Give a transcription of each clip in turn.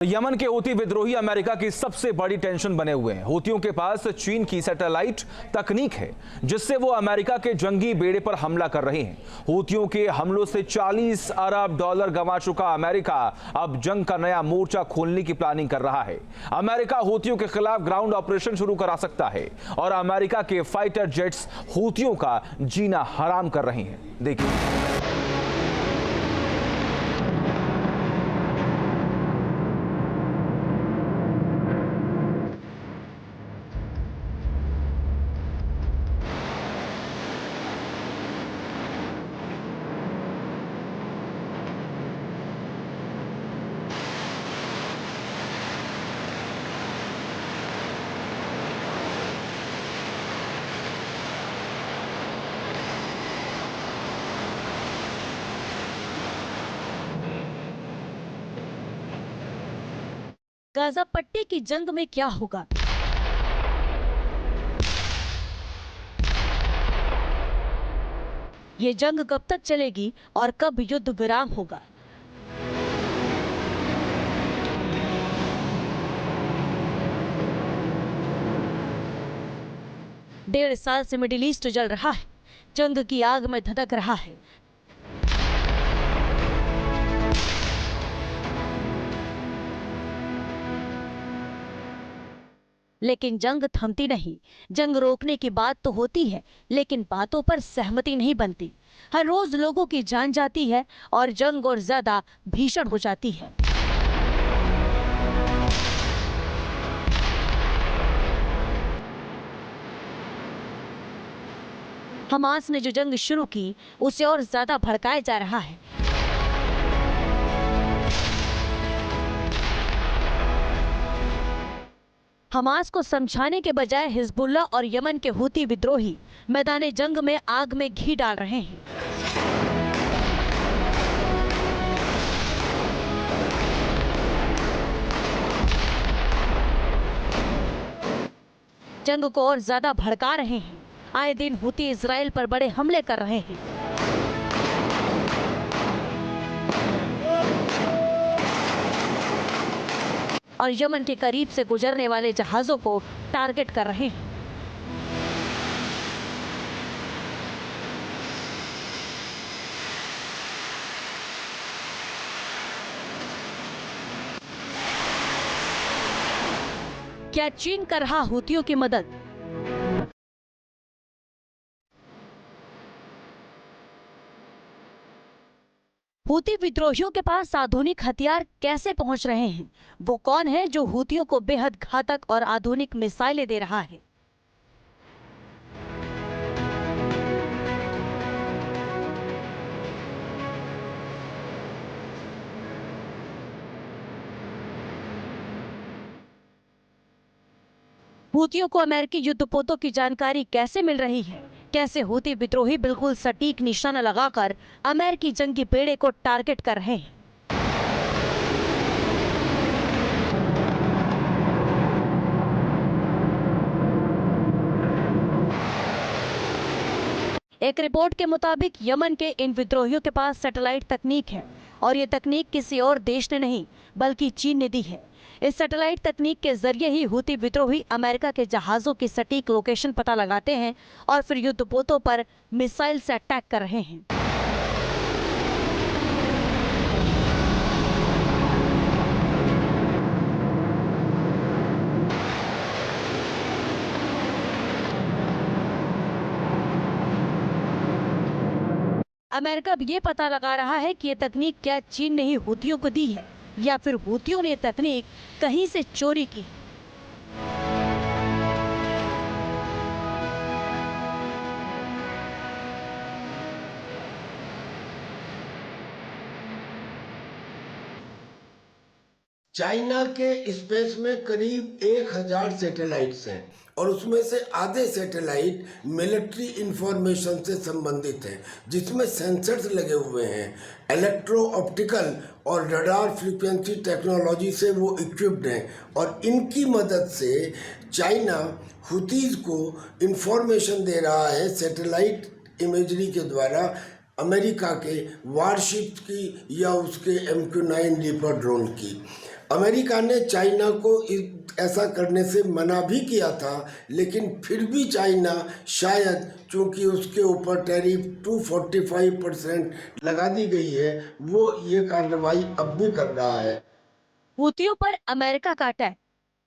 Yemen के Houthi विद्रोही America की सबसे बड़ी टेंशन बने हुए हैं। हूतियों के पास चीन की सैटेलाइट तकनीक है जिससे वो अमेरिका के जंगी बेड़े पर हमला कर रहे हैं। हूतियों के हमलों से 40 अरब डॉलर गंवा चुका अमेरिका अब जंग का नया मोर्चा खोलने की प्लानिंग कर रहा है। अमेरिका हूतियों के खिलाफ ग्राउंड ऑपरेशन शुरू करा सकता है और अमेरिका के फाइटर जेट्स हूतियों का जीना हराम कर रहे हैं। देखिए। गाजा पट्टी की जंग में क्या होगा? ये जंग कब तक चलेगी और कब युद्ध विराम होगा? डेढ़ साल से मिडिल ईस्ट जल रहा है, जंग की आग में धधक रहा है। लेकिन जंग थमती नहीं। जंग रोकने की बात तो होती है, लेकिन बातों पर सहमति नहीं बनती। हर रोज लोगों की जान जाती है और जंग और ज्यादा भीषण हो जाती है। हमास ने जो जंग शुरू की उसे और ज्यादा भड़काया जा रहा है। हमास को समझाने के बजाय हिजबुल्लाह और यमन के हूती विद्रोही मैदान जंग में आग में घी डाल रहे हैं। जंग को और ज्यादा भड़का रहे हैं। आए दिन हूती इजराइल पर बड़े हमले कर रहे हैं। और यमन के करीब से गुजरने वाले जहाजों को टारगेट कर रहे हैं। क्या चीन कर रहा हूतियों की मदद? हूती विद्रोहियों के पास आधुनिक हथियार कैसे पहुंच रहे हैं? वो कौन है जो हूतियों को बेहद घातक और आधुनिक मिसाइलें दे रहा है? हूतियों को अमेरिकी युद्धपोतों की जानकारी कैसे मिल रही है? कैसे हूती विद्रोही बिल्कुल सटीक निशाना लगाकर अमेरिकी जंगी बेड़े को टारगेट कर रहे हैं? एक रिपोर्ट के मुताबिक यमन के इन विद्रोहियों के पास सैटेलाइट तकनीक है और ये तकनीक किसी और देश ने नहीं बल्कि चीन ने दी है। इस सैटेलाइट तकनीक के जरिए ही हूती विद्रोही अमेरिका के जहाजों की सटीक लोकेशन पता लगाते हैं और फिर युद्धपोतों पर मिसाइल से अटैक कर रहे हैं। अमेरिका अब ये पता लगा रहा है कि ये तकनीक क्या चीन ने ही हूतियों को दी है या फिर हूतियों ने ये तकनीक कहीं से चोरी की। चाइना के स्पेस में करीब 1000 सैटेलाइट्स हैं और उसमें से आधे सैटेलाइट मिलिट्री इंफॉर्मेशन से संबंधित हैं, जिसमें सेंसर्स लगे हुए हैं। इलेक्ट्रो ऑप्टिकल और रडार फ्रीक्वेंसी टेक्नोलॉजी से वो इक्विप्ड हैं और इनकी मदद से चाइना हुतीज को इंफॉर्मेशन दे रहा है सैटेलाइट इमेजरी के द्वारा अमेरिका के वारशिप्स की या उसके MQ-9 रीपर ड्रोन की। अमेरिका ने चाइना को ऐसा करने से मना भी किया था, लेकिन फिर भी चाइना शायद चूंकि उसके ऊपर टैरिफ 245% लगा दी गई है, वो ये कार्रवाई अब भी कर रहा है। हूतियों पर अमेरिका का अटैक।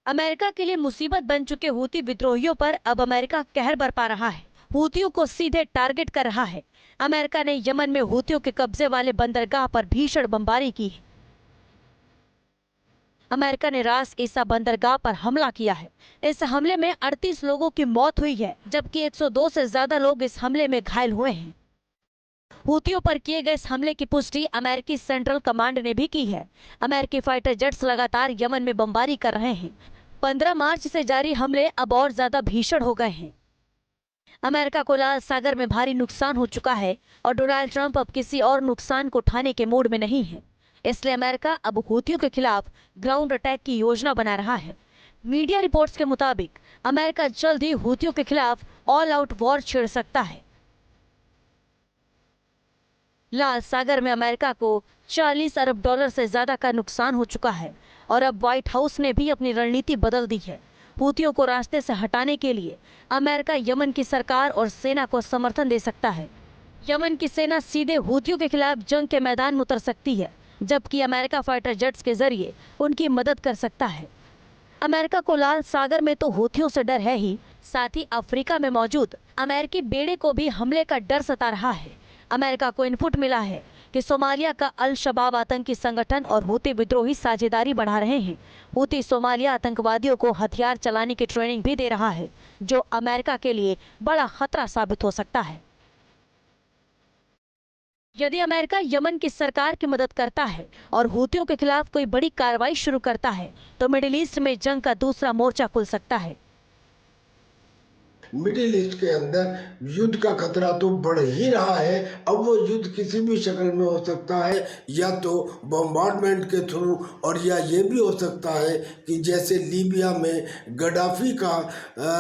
अमेरिका के लिए मुसीबत बन चुके हूती विद्रोहियों पर अब अमेरिका कहर बरपा रहा है। हूतियों को सीधे टारगेट कर रहा है। अमेरिका ने यमन में हूतियों के कब्जे वाले बंदरगाह पर भीषण बमबारी की है। अमेरिका ने रास ईसा बंदरगाह पर हमला किया है। इस हमले में 38 लोगों की मौत हुई है, जबकि 102 से ज्यादा लोग इस हमले में घायल हुए हैं। हूतियों पर किए गए इस हमले की पुष्टि अमेरिकी सेंट्रल कमांड ने भी की है। अमेरिकी फाइटर जेट्स लगातार यमन में बमबारी कर रहे हैं। 15 मार्च से जारी हमले अब और ज्यादा भीषण हो गए हैं। अमेरिका को लाल सागर में भारी नुकसान हो चुका है और डोनाल्ड ट्रंप अब किसी और नुकसान को उठाने के मूड में नहीं है। इसलिए अमेरिका अब हूतियों के खिलाफ ग्राउंड अटैक की योजना बना रहा है। मीडिया रिपोर्ट्स के मुताबिक अमेरिका जल्द ही हूतियों के खिलाफ ऑल आउट वॉर छेड़ सकता है। लाल सागर में अमेरिका को 40 अरब डॉलर से ज्यादा का नुकसान हो चुका है और अब व्हाइट हाउस ने भी अपनी रणनीति बदल दी है। हूतियों को रास्ते से हटाने के लिए अमेरिका यमन की सरकार और सेना को समर्थन दे सकता है। यमन की सेना सीधे हूतियों के खिलाफ जंग के मैदान में उतर सकती है, जबकि अमेरिका फाइटर जेट्स के जरिए उनकी मदद कर सकता है। अमेरिका को लाल सागर में तो हूतियों से डर है ही, साथ ही अफ्रीका में मौजूद अमेरिकी बेड़े को भी हमले का डर सता रहा है। अमेरिका को इनपुट मिला है कि सोमालिया का अल शबाब आतंकी संगठन और हूती विद्रोही साझेदारी बढ़ा रहे हैं। हूती सोमालिया आतंकवादियों को हथियार चलाने की ट्रेनिंग भी दे रहा है, जो अमेरिका के लिए बड़ा खतरा साबित हो सकता है। यदि अमेरिका यमन की सरकार की मदद करता है और हूतियों के खिलाफ कोई बड़ी कार्रवाई शुरू करता है, तो मिडिल ईस्ट में जंग का दूसरा मोर्चा खुल सकता है। मिडिल ईस्ट के अंदर युद्ध का खतरा तो बढ़ ही रहा है। अब वो युद्ध किसी भी शक्ल में हो सकता है, या तो बम्बार्डमेंट के थ्रू, और या ये भी हो सकता है कि जैसे लीबिया में गद्दाफी का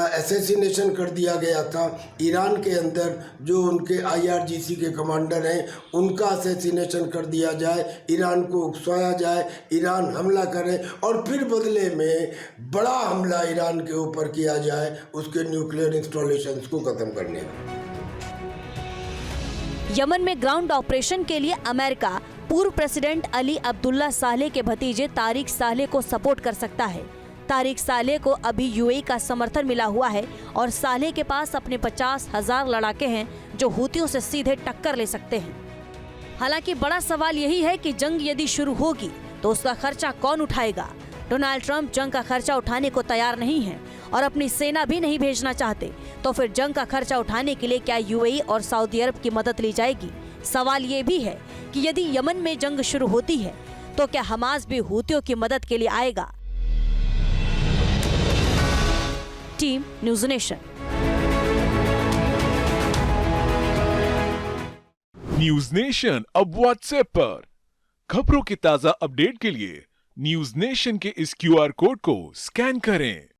असैसिनेशन कर दिया गया था, ईरान के अंदर जो उनके IRGC के कमांडर हैं उनका असैसिनेशन कर दिया जाए, ईरान को उकसाया जाए, ईरान हमला करे और फिर बदले में बड़ा हमला ईरान के ऊपर किया जाए उसके न्यूक्लियर इंस्टॉलेशंस को खत्म करने का। यमन में ग्राउंड ऑपरेशन के लिए अमेरिका पूर्व प्रेसिडेंट अली अब्दुल्ला सालेह के भतीजे तारिक सालेह को सपोर्ट कर सकता है। तारिक सालेह को अभी UAE का समर्थन मिला हुआ है और सालेह के पास अपने 50,000 लड़ाके हैं जो हूतियों से सीधे टक्कर ले सकते हैं। हालांकि बड़ा सवाल यही है कि जंग यदि शुरू होगी तो उसका खर्चा कौन उठाएगा। डोनाल्ड ट्रंप जंग का खर्चा उठाने को तैयार नहीं है और अपनी सेना भी नहीं भेजना चाहते, तो फिर जंग का खर्चा उठाने के लिए क्या UAE और सऊदी अरब की मदद ली जाएगी। सवाल ये भी है कि यदि यमन में जंग शुरू होती है तो क्या हमास भी हूतियों की मदद के लिए आएगा। Team news nation. News nation अब व्हाट्सएप पर खबरों की ताजा अपडेट के लिए न्यूज़ नेशन के इस QR कोड को स्कैन करें।